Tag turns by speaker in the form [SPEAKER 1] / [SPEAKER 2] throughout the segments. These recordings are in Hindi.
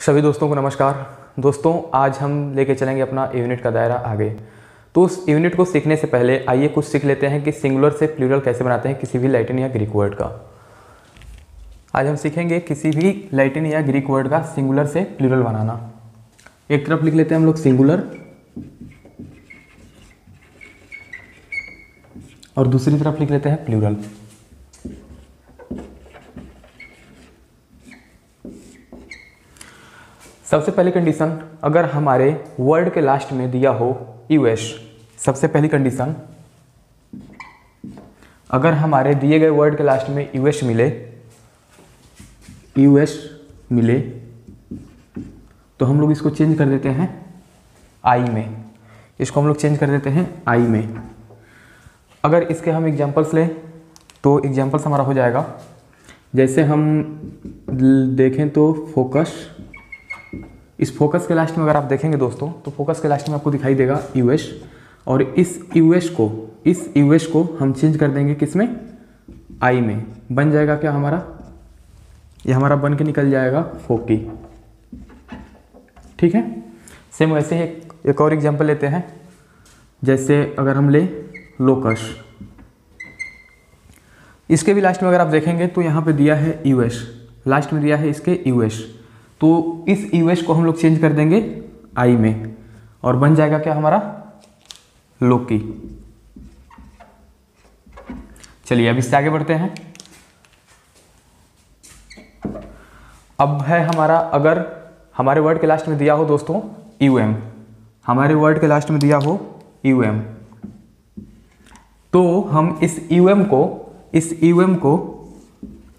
[SPEAKER 1] सभी दोस्तों को नमस्कार। दोस्तों आज हम लेके चलेंगे अपना यूनिट का दायरा आगे। तो उस यूनिट को सीखने से पहले आइए कुछ सीख लेते हैं कि सिंगुलर से प्लूरल कैसे बनाते हैं किसी भी लैटिन या ग्रीक वर्ड का। आज हम सीखेंगे किसी भी लैटिन या ग्रीक वर्ड का सिंगुलर से प्लूरल बनाना। एक तरफ लिख लेते हैं हम लोग सिंगुलर और दूसरी तरफ लिख लेते हैं प्लूरल। सबसे पहली कंडीशन, अगर हमारे वर्ड के लास्ट में दिया हो यूएस। सबसे पहली कंडीशन, अगर हमारे दिए गए वर्ड के लास्ट में यूएस मिले तो हम लोग इसको चेंज कर देते हैं आई में। इसको हम लोग चेंज कर देते हैं आई में। अगर इसके हम एग्जांपल्स लें तो एग्जांपल्स हमारा हो जाएगा, जैसे हम देखें तो फोकस। इस फोकस के लास्ट में अगर आप देखेंगे दोस्तों तो फोकस के लास्ट में आपको दिखाई देगा यूएस, और इस यूएस को हम चेंज कर देंगे किसमें, आई में। बन जाएगा क्या हमारा, ये हमारा बन के निकल जाएगा फोकी। ठीक है। सेम वैसे ही एक और एग्जांपल लेते हैं, जैसे अगर हम ले लोकस। इसके भी लास्ट में अगर आप देखेंगे तो यहाँ पे दिया है यूएस, लास्ट में दिया है इसके यूएस, तो इस यूएस को हम लोग चेंज कर देंगे आई में और बन जाएगा क्या हमारा लोकी। चलिए अब इससे आगे बढ़ते हैं। अब है हमारा, अगर हमारे वर्ड के लास्ट में दिया हो दोस्तों यूएम, हमारे वर्ड के लास्ट में दिया हो यूएम, तो हम इस यूएम को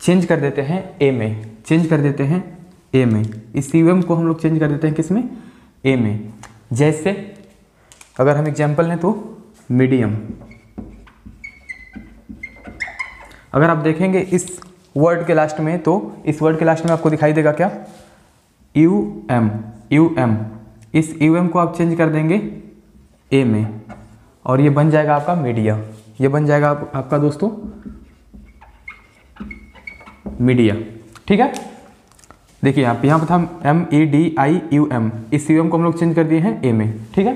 [SPEAKER 1] चेंज कर देते हैं ए में। चेंज कर देते हैं ए में। इस यूएम को हम लोग चेंज कर देते हैं किसमें, ए में। जैसे अगर हम एग्जांपल लें तो मीडियम। अगर आप देखेंगे इस वर्ड के लास्ट में, तो इस वर्ड के लास्ट में आपको दिखाई देगा क्या, यूएम। इस यूएम को आप चेंज कर देंगे ए में और ये बन जाएगा आपका मीडिया। ये बन जाएगा आपका दोस्तों मीडिया। ठीक है। देखिए यहाँ पे था MEDIUM, इस यूएम को हम लोग चेंज कर दिए हैं ए में। ठीक है।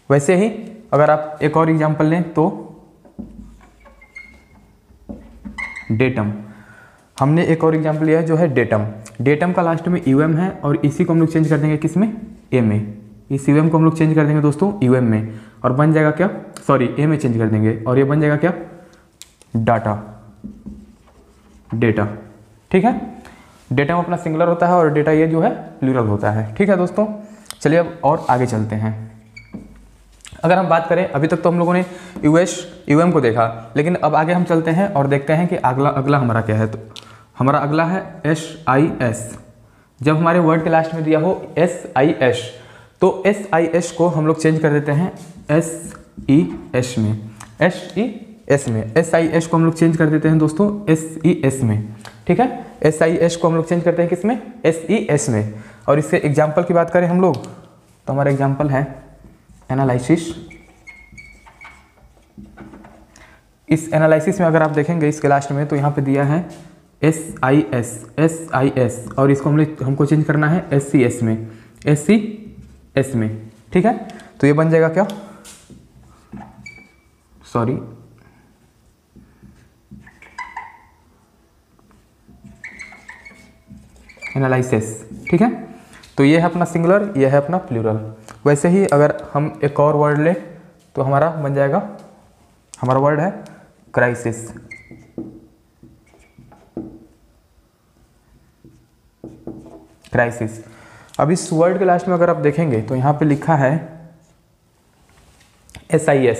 [SPEAKER 1] वैसे ही अगर आप एक और एग्जांपल लें तो डेटम। हमने एक और एग्जांपल लिया है जो है डेटम। डेटम का लास्ट में यूएम है और इसी को हम लोग चेंज कर देंगे किसमें, ए में। इस यूएम को हम लोग चेंज कर देंगे दोस्तों यूएम में और बन जाएगा क्या, सॉरी ए में चेंज कर देंगे और ये बन जाएगा क्या, डेटा। ठीक है। डेटा अपना सिंगुलर होता है और डेटा ये जो है प्लूरल होता है। ठीक है दोस्तों। चलिए अब और आगे चलते हैं। अगर हम बात करें, अभी तक तो हम लोगों ने यूएम को देखा, लेकिन अब आगे हम चलते हैं और देखते हैं कि अगला हमारा क्या है। तो हमारा अगला है SIS। जब हमारे वर्ड के लास्ट में दिया हो SIS, तो SIS को हम लोग चेंज कर देते हैं SES में। SIS को हम लोग चेंज कर देते हैं दोस्तों SES में। ठीक है। SIS को हम लोग चेंज करते हैं किसमें, SES में। और इससे एग्जाम्पल की बात करें हम लोग तो हमारा एग्जाम्पल है एनालिसिस। इस एनालिसिस में अगर आप देखेंगे इसके लास्ट में तो यहाँ पे दिया है SIS और इसको हमको चेंज करना है SCS में। ठीक है। तो ये बन जाएगा क्या, सॉरी एनालिसिस। ठीक है। तो ये है अपना सिंगुलर, ये है अपना प्लूरल। वैसे ही अगर हम एक और वर्ड ले तो हमारा बन जाएगा, हमारा वर्ड है क्राइसिस। अब इस वर्ड के लास्ट में अगर आप देखेंगे तो यहाँ पे लिखा है SIS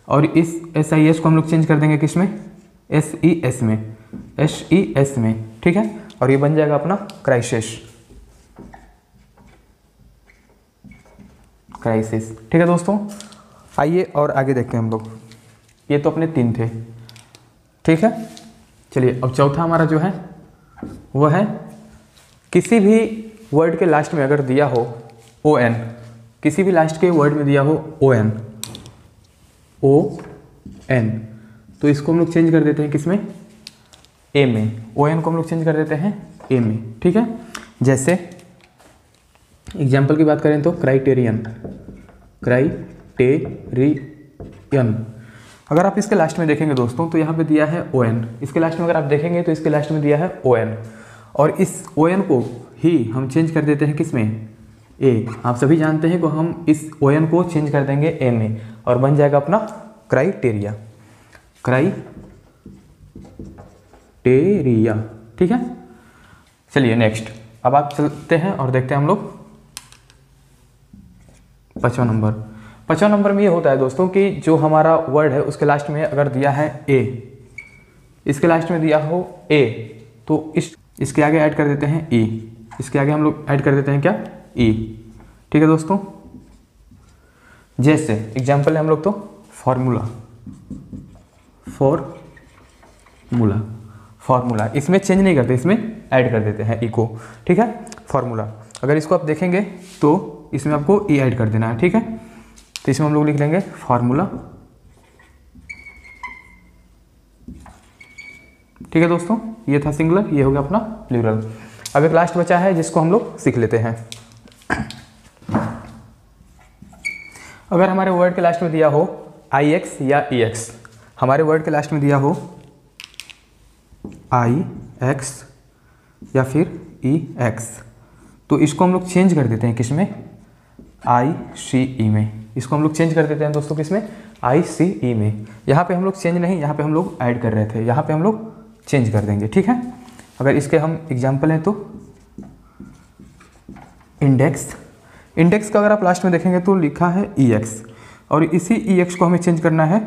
[SPEAKER 1] और इस SIS को हम लोग चेंज कर देंगे किसमें, SES में। ठीक है। और ये बन जाएगा अपना क्राइसिस। ठीक है दोस्तों। आइए और आगे देखते हैं हम लोग। ये तो अपने 3 थे। ठीक है। चलिए अब चौथा हमारा जो है वो है, किसी भी वर्ड के लास्ट में अगर दिया हो ON, किसी भी लास्ट के वर्ड में दिया हो ON, तो इसको हम लोग चेंज कर देते हैं किसमें, ए में। ओ एन को हम लोग चेंज कर देते हैं ए में। ठीक है। जैसे एग्जाम्पल की बात करें तो क्राइटेरियन, अगर आप इसके लास्ट में देखेंगे दोस्तों तो यहाँ पे दिया है ON, इसके लास्ट में अगर आप देखेंगे तो इसके लास्ट में दिया है ON, और इस ON को ही हम चेंज कर देते हैं किस में, A। आप सभी जानते हैं कि हम इस ON को चेंज कर देंगे A में और बन जाएगा अपना क्राइटेरिया, ठीक है। चलिए नेक्स्ट, अब आप चलते हैं और देखते हैं हम लोग 5वां नंबर। 5वां नंबर में ये होता है दोस्तों कि जो हमारा वर्ड है उसके लास्ट में अगर दिया है A, इसके लास्ट में दिया हो A, तो इसके आगे ऐड कर देते हैं E, इसके आगे हम लोग ऐड कर देते हैं क्या, E, ठीक है दोस्तों। जैसे एग्जाम्पल है हम लोग तो फॉर्मूला, इसमें चेंज नहीं करते, इसमें ऐड कर देते हैं E को, ठीक है। फॉर्मूला, अगर इसको आप देखेंगे तो इसमें आपको E ऐड कर देना है, ठीक है। तो इसमें हम लोग लिख लेंगे फार्मूला, ठीक है दोस्तों। ये था सिंगुलर, ये हो गया अपना प्लूरल। अब एक लास्ट बचा है जिसको हम लोग सीख लेते हैं। अगर हमारे वर्ड के लास्ट में दिया हो IX या EX, हमारे वर्ड के लास्ट में दिया हो IX या फिर EX, तो इसको हम लोग चेंज कर देते हैं किसमें, ICE में। इसको हम लोग चेंज कर देते हैं दोस्तों किसमें, ICE में। यहाँ पे हम लोग चेंज नहीं, यहाँ पे हम लोग ऐड कर रहे थे, यहाँ पे हम लोग चेंज कर देंगे, ठीक है। अगर इसके हम एग्जाम्पल हैं तो इंडेक्स का अगर आप लास्ट में देखेंगे तो लिखा है EX, और इसी EX को हमें चेंज करना है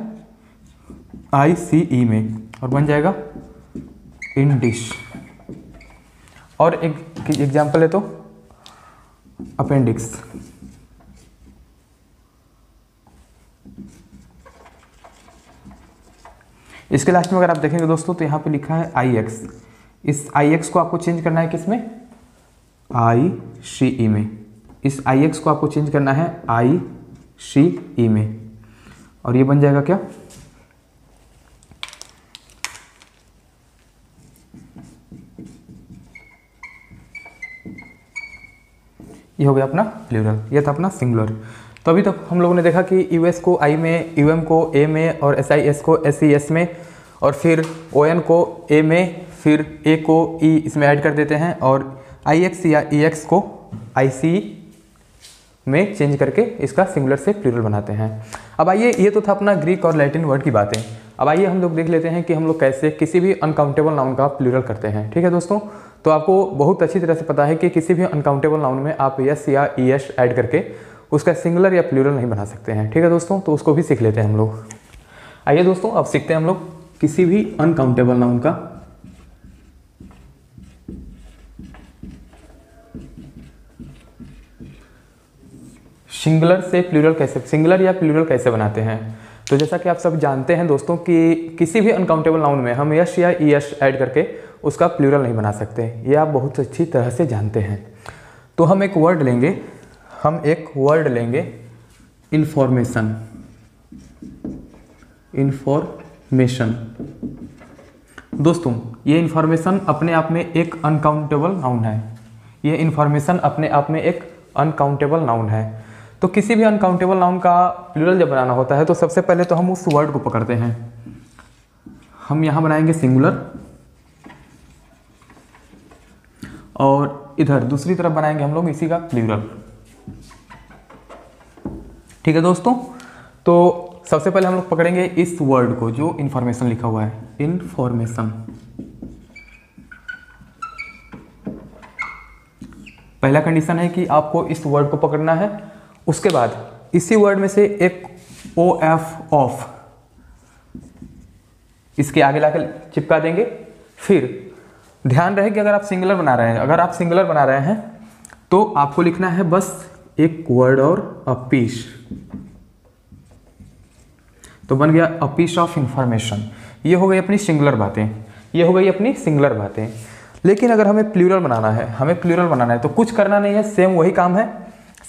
[SPEAKER 1] ICE में और बन जाएगा इंडिश। और एक एग्जाम्पल है तो अपेंडिक्स, इसके लास्ट में अगर आप देखेंगे दोस्तों तो यहाँ पे लिखा है IX, इस IX को आपको चेंज करना है किसमें, ICE में। इस IX को आपको चेंज करना है ICE में, और ये बन जाएगा क्या, ये हो गया अपना प्लूरल, ये था अपना सिंगुलर। तो अभी तक हम लोगों ने देखा कि US को I में, UM को A में, और SIS को SES में, और फिर ON को A में, फिर A को E इसमें ऐड कर देते हैं, और IX या EX को ICE में चेंज करके इसका सिंगुलर से प्लूरल बनाते हैं। अब आइए, ये तो था अपना ग्रीक और लैटिन वर्ड की बातें। अब आइए हम लोग देख लेते हैं कि हम लोग कैसे किसी भी अनकाउंटेबल नाउन का प्लूरल करते हैं, ठीक है दोस्तों। तो आपको बहुत अच्छी तरह से पता है कि किसी भी अनकाउंटेबल नाउन में आप यस या ES ऐड करके उसका सिंगुलर या प्लूरल नहीं बना सकते हैं, ठीक है दोस्तों। तो उसको भी सीख लेते हैं हम लोग। आइए दोस्तों, अब सीखते हैं हम लोग किसी भी अनकाउंटेबल नाउन का सिंगुलर से प्लूरल कैसे, सिंगुलर या प्लूरल कैसे बनाते हैं। तो जैसा कि आप सब जानते हैं दोस्तों कि किसी भी अनकाउंटेबल नाउन में हम यस या ES ऐड करके उसका प्लूरल नहीं बना सकते, ये आप बहुत अच्छी तरह से जानते हैं। तो हम एक वर्ड लेंगे, इंफॉर्मेशन। दोस्तों ये इंफॉर्मेशन अपने आप में एक अनकाउंटेबल नाउन है, ये इंफॉर्मेशन अपने आप में एक अनकाउंटेबल नाउन है। तो किसी भी अनकाउंटेबल नाउन का प्लूरल जब बनाना होता है तो सबसे पहले तो हम उस वर्ड को पकड़ते हैं, हम यहाँ बनाएंगे सिंगुलर, और इधर दूसरी तरफ बनाएंगे हम लोग इसी का प्लूरल, ठीक है दोस्तों। तो सबसे पहले हम लोग पकड़ेंगे इस वर्ड को जो इंफॉर्मेशन लिखा हुआ है, इंफॉर्मेशन। पहला कंडीशन है कि आपको इस वर्ड को पकड़ना है, उसके बाद इसी वर्ड में से एक OF ऑफ इसके आगे लाकर चिपका देंगे। फिर ध्यान रहे कि अगर आप सिंगुलर बना रहे हैं तो आपको लिखना है बस एक वर्ड और अ पीस, तो बन गया अ पीस ऑफ इंफॉर्मेशन। ये हो गई अपनी सिंगुलर बातें, लेकिन अगर हमें प्लूरल बनाना है, तो कुछ करना नहीं है, सेम वही काम है।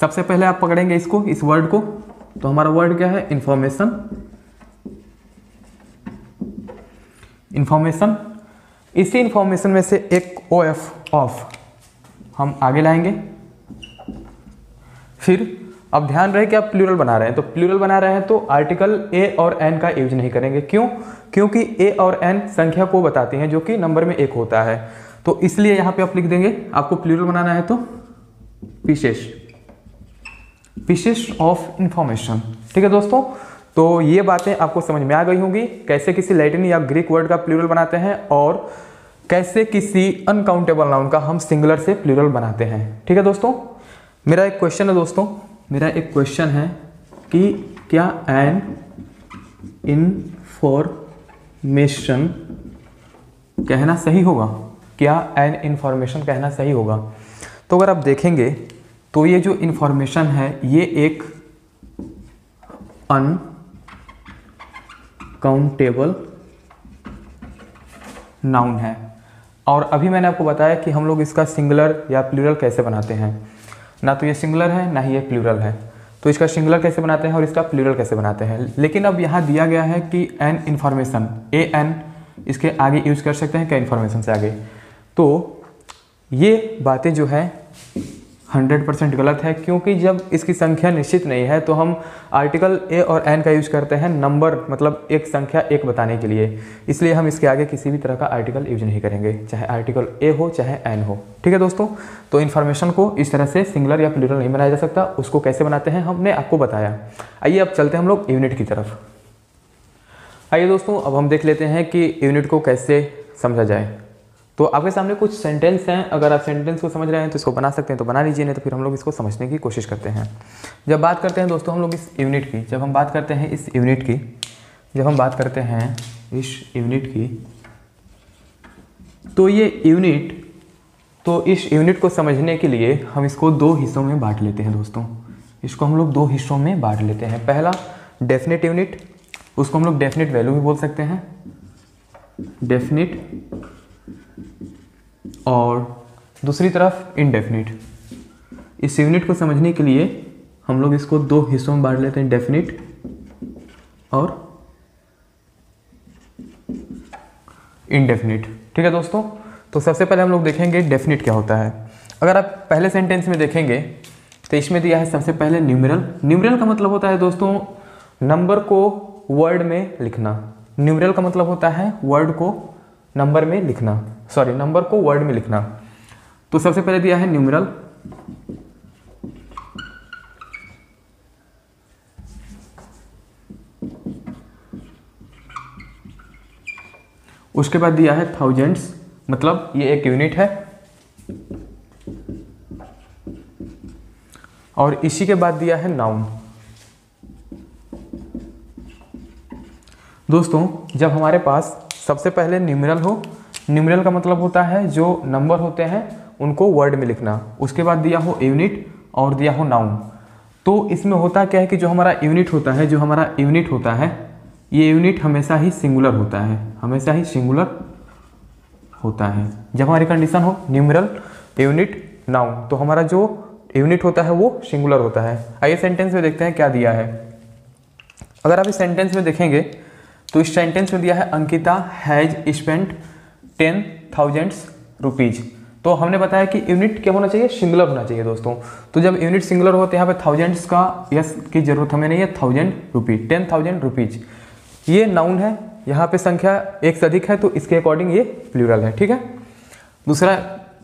[SPEAKER 1] सबसे पहले आप पकड़ेंगे इसको, इस वर्ड को, तो हमारा वर्ड क्या है, इंफॉर्मेशन। इसी इंफॉर्मेशन में से एक OF ऑफ हम आगे लाएंगे। फिर अब ध्यान रहे कि आप प्लूरल बना रहे हैं, तो प्लूरल बना रहे हैं तो आर्टिकल ए और एन का यूज नहीं करेंगे। क्यों? क्योंकि ए और एन संख्या को बताती हैं जो कि नंबर में एक होता है, तो इसलिए यहाँ पे आप लिख देंगे। आपको प्लूरल बनाना है तो पीसेस ऑफ इंफॉर्मेशन। ठीक है दोस्तों, तो ये बातें आपको समझ में आ गई होंगी, कैसे किसी लैटिन या ग्रीक वर्ड का प्लूरल बनाते हैं और कैसे किसी अनकाउंटेबल नाउन का हम सिंगुलर से प्लूरल बनाते हैं। ठीक है दोस्तों, मेरा एक क्वेश्चन है दोस्तों, मेरा एक क्वेश्चन है कि क्या एन इनफॉर्मेशन कहना सही होगा? क्या एन इन्फॉर्मेशन कहना सही होगा? तो अगर आप देखेंगे तो ये जो इन्फॉर्मेशन है ये एक अनकाउंटेबल नाउन है, और अभी मैंने आपको बताया कि हम लोग इसका सिंगुलर या प्लूरल कैसे बनाते हैं। ना तो ये सिंगुलर है ना ही ये प्लूरल है, तो इसका सिंगुलर कैसे बनाते हैं और इसका प्लूरल कैसे बनाते हैं। लेकिन अब यहाँ दिया गया है कि एन इन्फॉर्मेशन, ए एन इसके आगे यूज कर सकते हैं क्या इन्फॉर्मेशन से आगे, तो ये बातें जो है 100% गलत है, क्योंकि जब इसकी संख्या निश्चित नहीं है तो हम आर्टिकल ए और एन का यूज करते हैं नंबर, मतलब एक संख्या एक बताने के लिए, इसलिए हम इसके आगे किसी भी तरह का आर्टिकल यूज नहीं करेंगे, चाहे आर्टिकल ए हो चाहे एन हो। ठीक है दोस्तों, तो इन्फॉर्मेशन को इस तरह से सिंगुलर या प्लूरल नहीं बनाया जा सकता, उसको कैसे बनाते हैं हमने आपको बताया। आइए अब चलते हैं हम लोग यूनिट की तरफ। आइए दोस्तों, अब हम देख लेते हैं कि यूनिट को कैसे समझा जाए। तो आपके सामने कुछ सेंटेंस हैं, अगर आप सेंटेंस को समझ रहे हैं तो इसको बना सकते हैं तो बना लीजिए, नहीं तो फिर हम लोग इसको समझने की कोशिश करते हैं। जब बात करते हैं दोस्तों हम लोग इस यूनिट की, जब हम बात करते हैं इस यूनिट की, तो ये यूनिट, तो इस यूनिट को समझने के लिए हम इसको दो हिस्सों में बांट लेते हैं दोस्तों। इसको हम लोग दो हिस्सों में बांट लेते हैं। पहला डेफिनेट यूनिट, उसको हम लोग डेफिनेट वैल्यू भी बोल सकते हैं, डेफिनेट, और दूसरी तरफ इनडेफिनिट। इस यूनिट को समझने के लिए हम लोग इसको दो हिस्सों में बांट लेते हैं, डेफिनिट और इनडेफिनिट। ठीक है दोस्तों, तो सबसे पहले हम लोग देखेंगे डेफिनिट क्या होता है। अगर आप पहले सेंटेंस में देखेंगे तो इसमें दिया है सबसे पहले न्यूमेरल। न्यूमेरल का मतलब होता है दोस्तों नंबर को वर्ड में लिखना। न्यूमेरल का मतलब होता है वर्ड को नंबर में लिखना, सॉरी नंबर को वर्ड में लिखना। तो सबसे पहले दिया है न्यूमेरल, उसके बाद दिया है थाउजेंड्स, मतलब ये एक यूनिट है, और इसी के बाद दिया है नाउन। दोस्तों जब हमारे पास सबसे पहले न्यूमेरल हो, न्यूमेरल का मतलब होता है जो नंबर होते हैं उनको वर्ड में लिखना, उसके बाद दिया हो यूनिट और दिया हो नाउन। तो इसमें होता क्या है कि जो हमारा यूनिट होता है, ये यूनिट हमेशा ही सिंगुलर होता है, हमेशा ही सिंगुलर होता है। जब हमारी कंडीशन हो न्यूमेरल, यूनिट, नाउन, तो हमारा जो यूनिट होता है वो सिंगुलर होता है। आइए सेंटेंस में देखते हैं क्या दिया है। अगर आप इस सेंटेंस में देखेंगे तो इस सेंटेंस में दिया है अंकिता हैज स्पेंट 10,000 रुपीज। तो हमने बताया कि यूनिट क्या होना चाहिए, सिंगुलर होना चाहिए दोस्तों। तो जब यूनिट सिंगुलर हो तो यहाँ पे थाउजेंड्स का यस की जरूरत हमें नहीं है, 1000 रुपीज, 10,000 रुपीज। ये नाउन है, यहाँ पे संख्या एक से अधिक है तो इसके अकॉर्डिंग ये प्लूरल है। ठीक है, दूसरा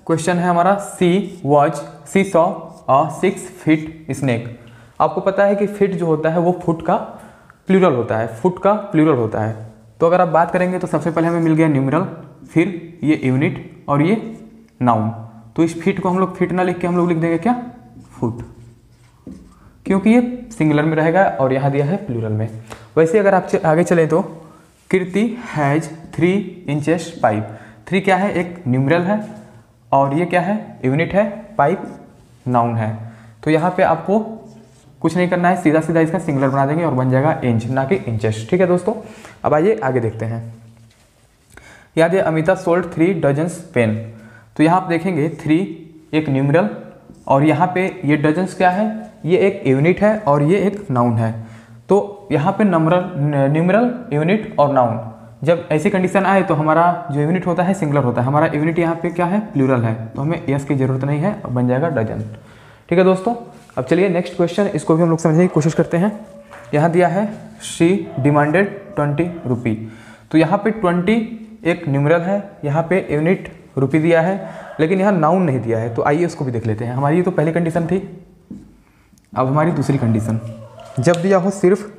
[SPEAKER 1] क्वेश्चन है हमारा, सी सॉ अ 6 फीट स्नेक। आपको पता है कि फीट जो होता है वो फुट का प्लूरल होता है, फुट का प्लूरल होता है। तो अगर आप बात करेंगे तो सबसे पहले हमें मिल गया न्यूमेरल, फिर ये यूनिट और ये नाउन। तो इस फीट को हम लोग फीट ना लिख के हम लोग लिख देंगे क्या, फुट, क्योंकि ये सिंगुलर में रहेगा और यहाँ दिया है प्लूरल में। वैसे अगर आप आगे चलें तो कीर्ति हैज 3 इंचेस पाइप। 3 क्या है, एक न्यूमेरल है और ये क्या है, यूनिट है, पाइप नाउन है। तो यहाँ पे आपको कुछ नहीं करना है, सीधा सीधा इसका सिंगुलर बना देंगे और बन जाएगा इंच, ना कि इंचेस। ठीक है दोस्तों, अब आइए आगे देखते हैं। याद है अमिता सोल्ड 3 डजन्स पेन। तो यहाँ आप देखेंगे 3 एक न्यूमेरल और यहाँ पे ये डजन्स क्या है, ये एक यूनिट है और ये एक नाउन है। तो यहाँ पे न्यूमेरल, यूनिट और नाउन जब ऐसी कंडीशन आए तो हमारा जो यूनिट होता है सिंगुलर होता है, हमारा यूनिट यहाँ पे क्या है, प्लूरल है, तो हमें यस की जरूरत नहीं है, बन जाएगा डजन। ठीक है दोस्तों, अब चलिए नेक्स्ट क्वेश्चन, इसको भी हम लोग समझने की कोशिश करते हैं। यहाँ दिया है शी डिमांडेड 20 रुपी, तो यहाँ पे 20 एक न्यूमरल है, यहाँ पे यूनिट रुपी दिया है, लेकिन यहाँ नाउन नहीं दिया है, तो आइए उसको भी देख लेते हैं। हमारी ये तो पहली कंडीशन थी, अब हमारी दूसरी कंडीशन, जब दिया हो सिर्फ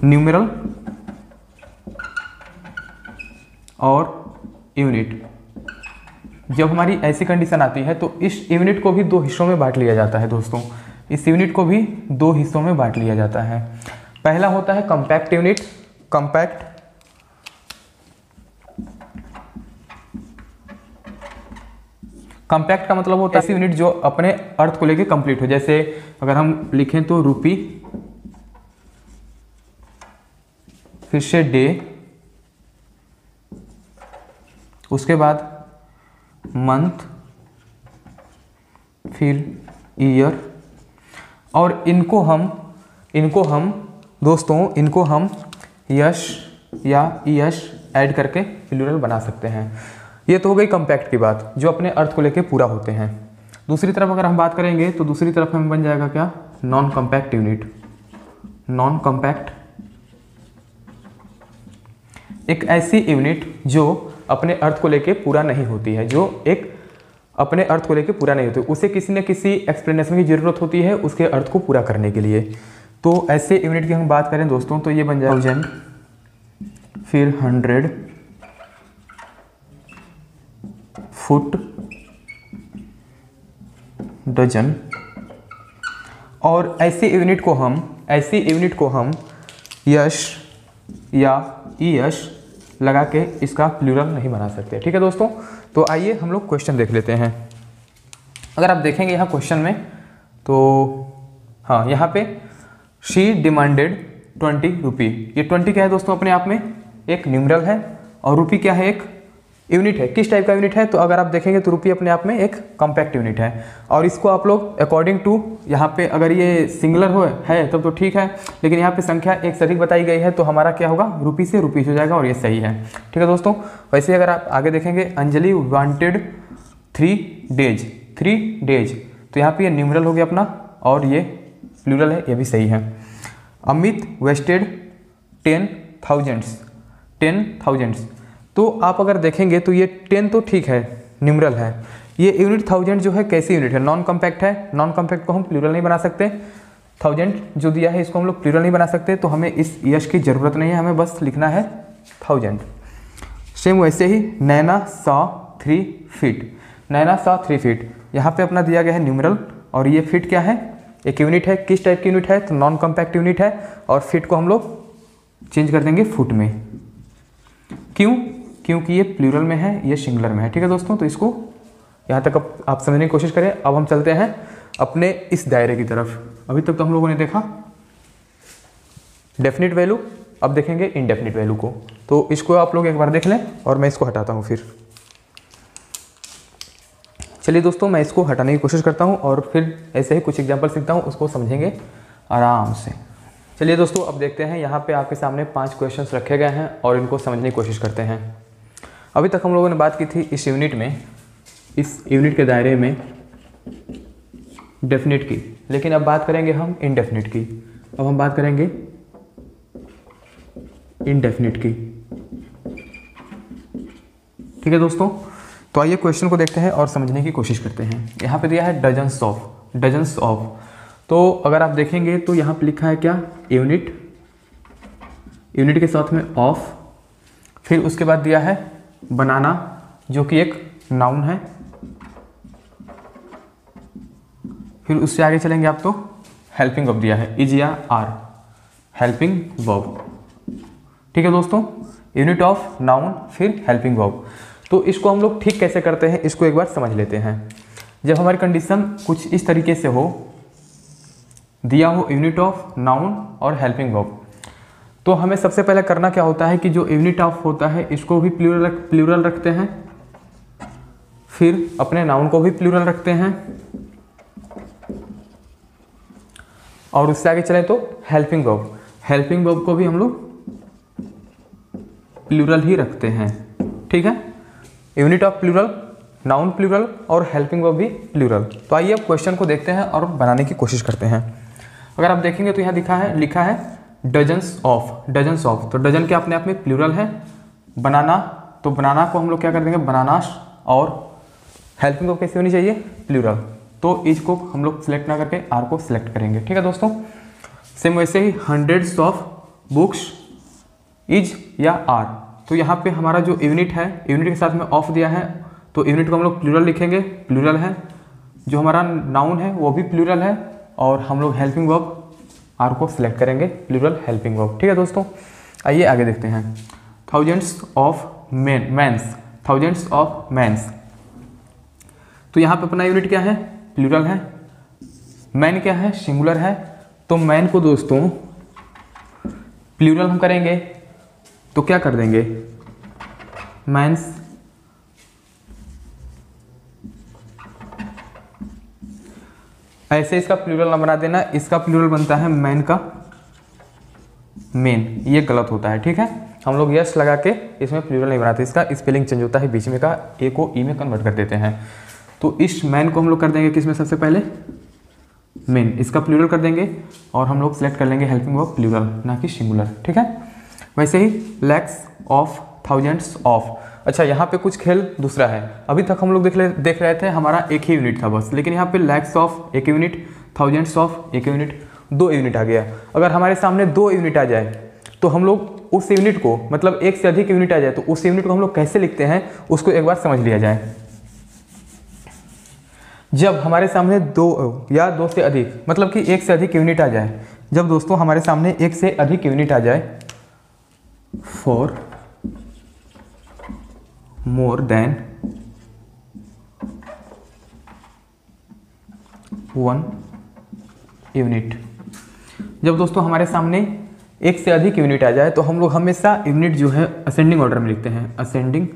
[SPEAKER 1] न्यूमरल और यूनिट, जब हमारी ऐसी कंडीशन आती है तो इस यूनिट को भी दो हिस्सों में बांट लिया जाता है दोस्तों, इस यूनिट को भी दो हिस्सों में बांट लिया जाता है। पहला होता है कॉम्पैक्ट यूनिट, कॉम्पैक्ट का मतलब होता है ऐसी यूनिट जो अपने अर्थ को लेके कंप्लीट हो, जैसे अगर हम लिखें तो रुपी, फिर से डे, उसके बाद मंथ, फिर ईयर, और इनको हम दोस्तों इनको हम यश या यश ऐड करके प्लूरल बना सकते हैं। ये तो हो गई कॉम्पैक्ट की बात, जो अपने अर्थ को लेके पूरा होते हैं। दूसरी तरफ अगर हम बात करेंगे तो दूसरी तरफ हमें बन जाएगा क्या, non compact unit. Non compact एक ऐसी यूनिट जो अपने अर्थ को लेके पूरा नहीं होती है, जो एक अपने अर्थ को लेके पूरा नहीं होती, उसे किसी न किसी एक्सप्लेनेशन की जरूरत होती है उसके अर्थ को पूरा करने के लिए। तो ऐसे यूनिट की हम बात करें दोस्तों तो ये बन जाएगा 1000, फिर 100, फुट, डजन, और ऐसे यूनिट को हम यश या ईयश लगा के इसका प्लूरल नहीं बना सकते। ठीक है दोस्तों, तो आइए हम लोग क्वेश्चन देख लेते हैं। अगर आप देखेंगे यहाँ क्वेश्चन में तो हाँ, यहाँ पे शी डिमांडेड 20 रुपी, ये 20 क्या है दोस्तों, अपने आप में एक न्यूमरल है, और रुपी क्या है, एक यूनिट है। किस टाइप का यूनिट है, तो अगर आप देखेंगे तो रुपी अपने आप में एक कॉम्पैक्ट यूनिट है, और इसको आप लोग अकॉर्डिंग टू यहाँ पे अगर ये सिंगुलर है तब तो ठीक है, लेकिन यहाँ पे संख्या एक से अधिक बताई गई है तो हमारा क्या होगा, रुपी से रुपीस हो जाएगा, और ये सही है। ठीक है दोस्तों, वैसे अगर आप आगे देखेंगे अंजलि वांटेड 3 डेज, तो यहाँ पे ये न्यूमरल हो गया अपना, और ये प्लूरल है, ये भी सही है। अमित वेस्टेड 10,000, तो आप अगर देखेंगे तो ये 10 तो ठीक है, न्यूमरल है, ये यूनिट 1000 जो है कैसी यूनिट है, नॉन कॉम्पैक्ट है, नॉन कॉम्पैक्ट को हम प्लूरल नहीं बना सकते, 1000 जो दिया है इसको हम लोग प्लूरल नहीं बना सकते, तो हमें इस यश की जरूरत नहीं है, हमें बस लिखना है 1000। सेम वैसे ही नैना सॉ 3 फीट, नैना सॉ 3 फीट, यहाँ पे अपना दिया गया है न्यूमरल, और ये फीट क्या है, एक यूनिट है, किस टाइप की यूनिट है, तो नॉन कॉम्पैक्ट यूनिट है, और फीट को हम लोग चेंज कर देंगे फुट में। क्यों, क्योंकि ये प्लूरल में है, ये सिंगुलर में है। ठीक है दोस्तों, तो इसको यहाँ तक आप समझने की कोशिश करें। अब हम चलते हैं अपने इस दायरे की तरफ। अभी तक तो हम लोगों ने देखा डेफिनिट वैल्यू, अब देखेंगे इनडेफिनिट वैल्यू को, तो इसको आप लोग एक बार देख लें और मैं इसको हटाता हूँ फिर। चलिए दोस्तों, मैं इसको हटाने की कोशिश करता हूँ और फिर ऐसे ही कुछ एग्जाम्पल सीखता हूँ, उसको समझेंगे आराम से। चलिए दोस्तों, अब देखते हैं, यहाँ पे आपके सामने 5 क्वेश्चंस रखे गए हैं और इनको समझने की कोशिश करते हैं। अभी तक हम लोगों ने बात की थी इस यूनिट में, इस यूनिट के दायरे में डेफिनिट की, लेकिन अब बात करेंगे हम इनडेफिनिट की। अब हम बात करेंगे इनडेफिनिट की। ठीक है दोस्तों, तो आइए क्वेश्चन को देखते हैं और समझने की कोशिश करते हैं। यहाँ पे दिया है डजन्स ऑफ, तो अगर आप देखेंगे तो यहाँ पे लिखा है क्या, यूनिट के साथ में ऑफ, फिर उसके बाद दिया है बनाना जो कि एक नाउन है, फिर उससे आगे चलेंगे आप तो हेल्पिंग वर्ब दिया है, इज या आर, हेल्पिंग वर्ब। ठीक है दोस्तों, यूनिट ऑफ, नाउन, फिर हेल्पिंग वर्ब। तो इसको हम लोग ठीक कैसे करते हैं, इसको एक बार समझ लेते हैं। जब हमारी कंडीशन कुछ इस तरीके से हो, दिया हो यूनिट ऑफ, नाउन और हेल्पिंग वर्ब, तो हमें सबसे पहले करना क्या होता है कि जो यूनिट ऑफ होता है इसको भी प्लूरल रखते हैं, फिर अपने नाउन को भी प्लूरल रखते हैं, और उससे आगे चले तो हेल्पिंग वर्ब को भी हम लोग प्लूरल ही रखते हैं, ठीक है। Unit of plural, noun plural और हेल्पिंग वर्ब भी प्लूरल। तो आइए अब क्वेश्चन को देखते हैं और बनाने की कोशिश करते हैं। अगर आप देखेंगे तो यहाँ लिखा है डजन्स ऑफ, तो डजन के अपने आप में प्लूरल है। बनाना, तो बनाना को हम लोग क्या कर देंगे, बनानास, और हेल्पिंग वर्ब कैसी होनी चाहिए, प्लूरल। तो इज को हम लोग सिलेक्ट ना करके आर को सिलेक्ट करेंगे, ठीक है दोस्तों। सेम वैसे ही हंड्रेड्स ऑफ बुक्स, इज या आर, तो यहाँ पे हमारा जो यूनिट है, यूनिट के साथ में ऑफ दिया है, तो यूनिट को हम लोग प्लूरल लिखेंगे, प्लूरल है। जो हमारा नाउन है वो भी प्लूरल है, और हम लोग हेल्पिंग वर्ब आर को सिलेक्ट करेंगे, प्लूरल हेल्पिंग वर्ब, ठीक है दोस्तों। आइए आगे देखते हैं। Thousands of mans, thousands of mans, तो यहाँ पे अपना यूनिट क्या है, प्लूरल है। मैन क्या है, सिंगुलर है। तो मैन को दोस्तों प्लूरल हम करेंगे तो क्या कर देंगे, मैंस। ऐसे इसका प्लूरल ना बना देना, इसका प्लूरल बनता है मैन का मेन, ये गलत होता है, ठीक है। हम लोग यस लगा के इसमें प्लूरल नहीं बनाते, इसका स्पेलिंग चेंज होता है, बीच में का ए को ई में कन्वर्ट कर देते हैं। तो इस मैन को हम लोग कर देंगे किसमें, सबसे पहले मेन, इसका प्लूरल कर देंगे, और हम लोग सेलेक्ट कर लेंगे हेल्पिंग वर्ब प्लूरल, ना कि सिंगुलर, ठीक है। वैसे ही लैक्स ऑफ, थाउजेंड्स ऑफ। अच्छा, यहाँ पे कुछ खेल दूसरा है। अभी तक हम लोग देख रहे थे हमारा एक ही यूनिट था बस, लेकिन यहाँ पे लैक्स ऑफ एक यूनिट, थाउजेंड्स ऑफ एक यूनिट, दो यूनिट आ गया। अगर हमारे सामने दो यूनिट आ जाए तो हम लोग उस यूनिट को, मतलब एक से अधिक यूनिट आ जाए तो उस यूनिट को हम लोग कैसे लिखते हैं, उसको एक बार समझ लिया जाए। जब हमारे सामने दो या दो से अधिक, मतलब कि एक से अधिक यूनिट आ जाए, जब दोस्तों हमारे सामने एक से अधिक यूनिट आ जाए, for more than one unit, जब दोस्तों हमारे सामने एक से अधिक यूनिट आ जाए तो हम लोग हमेशा यूनिट जो है असेंडिंग ऑर्डर में लिखते हैं, असेंडिंग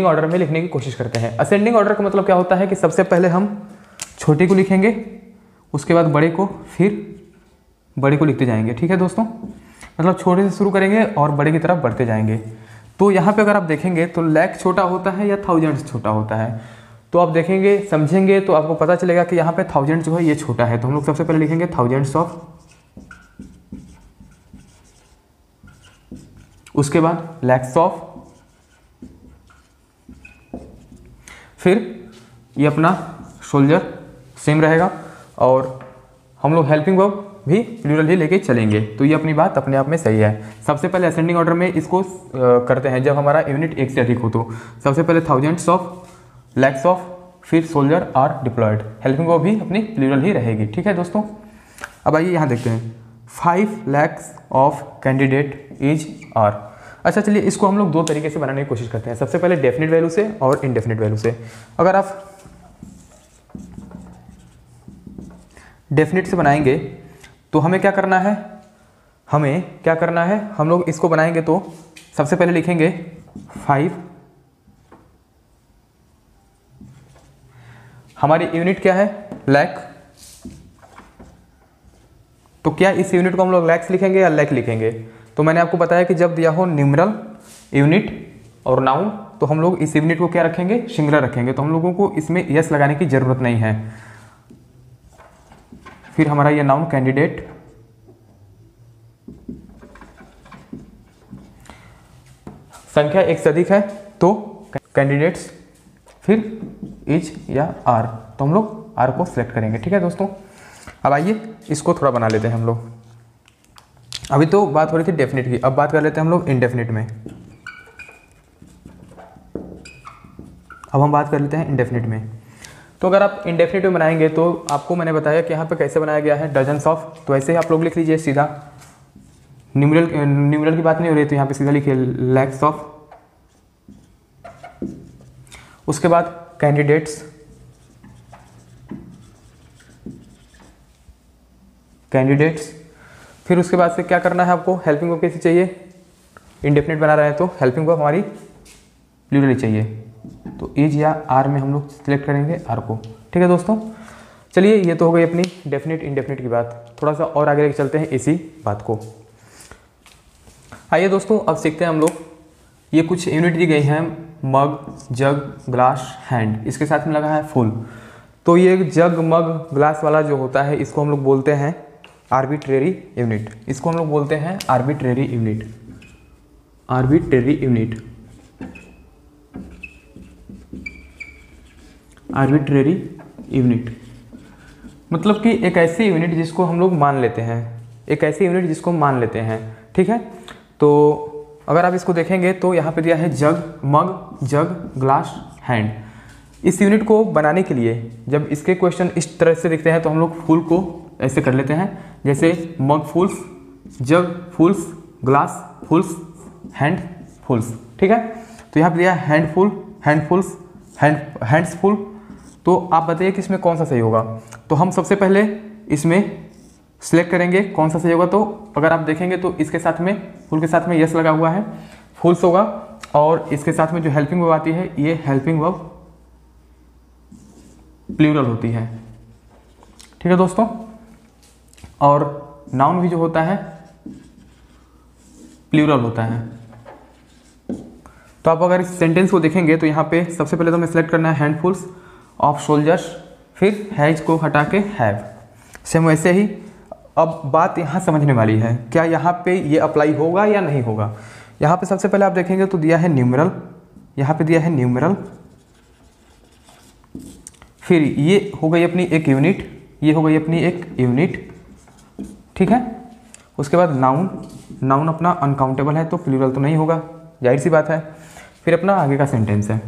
[SPEAKER 1] ऑर्डर में लिखने की कोशिश करते हैं। असेंडिंग ऑर्डर का मतलब क्या होता है कि सबसे पहले हम छोटे को लिखेंगे, उसके बाद बड़े को, फिर बड़े को लिखते जाएंगे, ठीक है दोस्तों। मतलब छोटे से शुरू करेंगे और बड़े की तरफ बढ़ते जाएंगे। तो यहाँ पे अगर आप देखेंगे तो लैक छोटा होता है या थाउजेंड्स छोटा होता है, तो आप देखेंगे, समझेंगे तो आपको पता चलेगा कि यहाँ पे थाउजेंड जो है ये छोटा है। तो हम लोग सबसे पहले लिखेंगे थाउजेंड्स ऑफ, उसके बाद लैक्स ऑफ, फिर ये अपना सोल्जर सेम रहेगा, और हम लोग हेल्पिंग वर्ब भी प्लूरल ही लेके चलेंगे। तो ये अपनी बात अपने आप में सही है। सबसे पहले असेंडिंग ऑर्डर में इसको करते हैं जब हमारा यूनिट एक से अधिक हो। तो सबसे पहले थाउजेंड्स ऑफ, लैक्स ऑफ, फिर soldier are deployed, helping verb भी अपनी प्लूरल ही रहेगी, ठीक है दोस्तों। अब आइए यहाँ देखते हैं 5 lakhs of candidate is are. अच्छा चलिए, इसको हम लोग दो तरीके से बनाने की कोशिश करते हैं। सबसे पहले डेफिनेट वैल्यू से और इनडेफिनेट वैल्यू से। अगर आप डेफिनेट से बनाएंगे तो हमें क्या करना है, हम लोग इसको बनाएंगे तो सबसे पहले लिखेंगे 5, हमारी यूनिट क्या है, लैक। तो क्या इस यूनिट को हम लोग लैक्स लिखेंगे या लैक लिखेंगे? तो मैंने आपको बताया कि जब दिया हो न्यूमरल, यूनिट और नाउन, तो हम लोग इस यूनिट को क्या रखेंगे, सिंगुलर रखेंगे। तो हम लोगों को इसमें यस लगाने की जरूरत नहीं है। फिर हमारा ये नाउन कैंडिडेट, संख्या एक से अधिक है तो कैंडिडेट्स, फिर इज या आर, तो हम लोग आर को सिलेक्ट करेंगे, ठीक है दोस्तों। अब आइए इसको थोड़ा बना लेते हैं हम लोग। अभी तो बात हो रही थी डेफिनेट की, अब बात कर लेते हैं हम लोग इनडेफिनेट में। अब हम बात कर लेते हैं इनडेफिनेट में। तो अगर आप इनडेफिनेट में बनाएंगे तो आपको मैंने बताया कि यहाँ पे कैसे बनाया गया है, डजन्स ऑफ। तो ऐसे ही आप लोग लिख लीजिए सीधा, न्यूमरल की बात नहीं हो रही तो यहाँ पे सीधा लिखिए लैक्स ऑफ, उसके बाद कैंडिडेट्स, फिर उसके बाद से क्या करना है आपको, हेल्पिंग वर्ब कैसी चाहिए, इंडेफिनिट बना रहे हैं तो हेल्पिंग वर्ब हमारी प्लूरल चाहिए। तो इज या आर में हम लोग सिलेक्ट करेंगे आर को, ठीक है दोस्तों, चलिए ये तो हो गई अपनी डेफिनेट इंडेफिनिट की बात। थोड़ा सा और आगे लेके चलते हैं इसी बात को। आइए दोस्तों अब सीखते हैं हम लोग, ये कुछ यूनिट दी गई हैं, मग, जग, ग्लास, हैंड, इसके साथ में लगा है फुल। तो ये जग, मग, ग्लास वाला जो होता है इसको हम लोग बोलते हैं आर्बिट्रेरी यूनिट। इसको हम लोग बोलते हैं arbitrary unit, arbitrary unit, arbitrary unit मतलब कि एक ऐसी यूनिट जिसको हम लोग मान लेते हैं, एक ऐसी यूनिट जिसको मान लेते हैं। ठीक है, तो अगर आप इसको देखेंगे तो यहाँ पे दिया है जग, मग, जग, ग्लास, हैंड। इस यूनिट को बनाने के लिए जब इसके क्वेश्चन इस तरह से दिखते हैं तो हम लोग फुल को ऐसे कर लेते हैं, जैसे मग फुल्स, जग फुल्स, ग्लास फुल्स, हैंड फुल्स। ठीक है, तो यहाँ पे दिया है hand full, hand fulls, hands full. तो आप बताइए कि इसमें कौन सा सही होगा। तो हम सबसे पहले इसमें सिलेक्ट करेंगे कौन सा सही होगा। तो अगर आप देखेंगे तो इसके साथ में फुल के साथ में यस लगा हुआ है, फुल्स होगा, और इसके साथ में जो हेल्पिंग वर्ब आती है ये हेल्पिंग वर्ब प्लूरल होती है। ठीक है दोस्तों, और नाउन भी जो होता है प्लूरल होता है। तो आप अगर इस सेंटेंस को देखेंगे तो यहाँ पे सबसे पहले तो हमें सेलेक्ट करना है हैंडफुल्स ऑफ सोल्जर्स, फिर हैज को हटा के हैव। सेम वैसे ही अब बात यहाँ समझने वाली है, क्या यहाँ पे ये अप्लाई होगा या नहीं होगा। यहाँ पे सबसे पहले आप देखेंगे तो दिया है न्यूमेरल, यहाँ पे दिया है न्यूमेरल, फिर ये हो गई अपनी एक यूनिट, ये हो गई अपनी एक यूनिट। ठीक है, उसके बाद नाउन, नाउन अपना अनकाउंटेबल है तो प्लूरल तो नहीं होगा, जाहिर सी बात है। फिर अपना आगे का सेंटेंस है।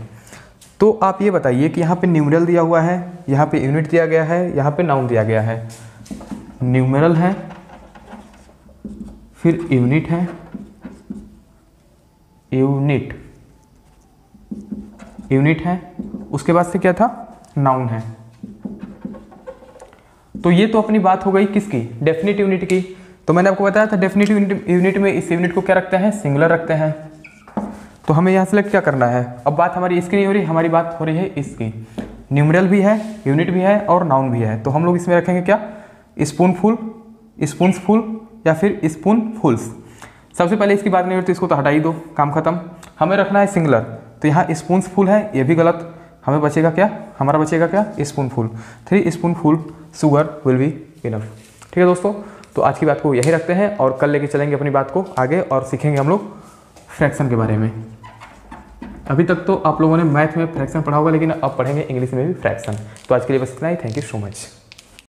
[SPEAKER 1] तो आप ये बताइए कि यहाँ पे न्यूमेरल दिया हुआ है, यहाँ पे यूनिट दिया गया है, यहाँ पे नाउन दिया गया है। न्यूमेरल है, फिर यूनिट है, यूनिट, यूनिट है, उसके बाद से क्या था, नाउन है। तो ये तो अपनी बात हो गई किसकी, डेफिनिट यूनिट की। तो मैंने आपको बताया था डेफिनिट यूनिट में इस यूनिट को क्या रखते हैं, सिंगुलर रखते हैं। तो हमें यहाँ सेलेक्ट क्या करना है, अब बात हमारी इसकी नहीं हो रही, हमारी बात हो रही है इसकी। न्यूमेरल भी है, यूनिट भी है और नाउन भी है। तो हम लोग इसमें रखेंगे क्या, स्पूनफुल, स्पून्सफुल या फिर स्पूनफुल्स। सबसे पहले इसकी बात नहीं होती, इसको तो हटा ही दो, काम खत्म। हमें रखना है सिंगुलर, तो यहाँ स्पून्सफुल है, ये भी गलत। हमें बचेगा क्या, हमारा बचेगा क्या, spoonful. 3 spoonful sugar will be enough. ठीक है दोस्तों, तो आज की बात को यही रखते हैं और कल लेके चलेंगे अपनी बात को आगे और सीखेंगे हम लोग फ्रैक्शन के बारे में। अभी तक तो आप लोगों ने मैथ में फ्रैक्शन पढ़ा होगा, लेकिन अब पढ़ेंगे इंग्लिश में भी फ्रैक्शन। तो आज के लिए बस इतना ही, थैंक यू सो मच।